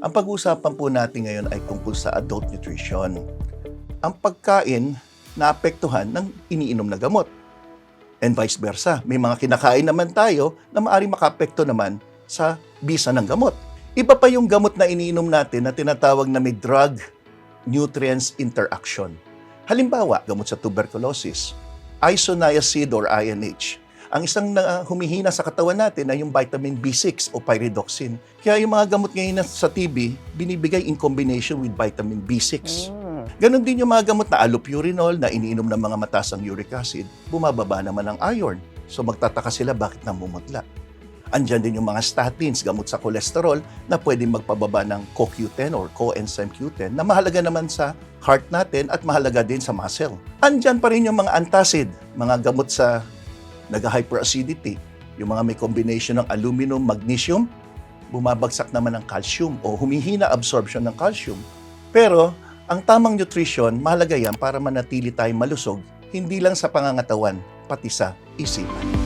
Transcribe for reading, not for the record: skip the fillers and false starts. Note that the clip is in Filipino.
Ang pag-uusapan po natin ngayon ay tungkol sa adult nutrition. Ang pagkain na apektuhan ng iniinom na gamot. And vice versa, may mga kinakain naman tayo na maaaring makaapekto naman sa bisa ng gamot. Iba pa yung gamot na iniinom natin na tinatawag na may drug-nutrients interaction. Halimbawa, gamot sa tuberculosis, isoniazid or INH. Ang isang humihina sa katawan natin ay yung vitamin B6 o pyridoxine. Kaya yung mga gamot ngayon sa TB, binibigay in combination with vitamin B6. Ganon din yung mga gamot na allopurinol na iniinom ng mga mataas ang uric acid, bumababa naman ang iron. So magtataka sila bakit namumutla. Andyan din yung mga statins, gamot sa kolesterol, na pwedeng magpababa ng CoQ10 or coenzyme Q10 na mahalaga naman sa heart natin at mahalaga din sa muscle. Andyan pa rin yung mga antacid, mga gamot sa nag-hyperacidity, yung mga may combination ng aluminum, magnesium, bumabagsak naman ng calcium o humihina absorption ng calcium. Pero ang tamang nutrition, mahalaga yan para manatili tayong malusog, hindi lang sa pangangatawan, pati sa isipan.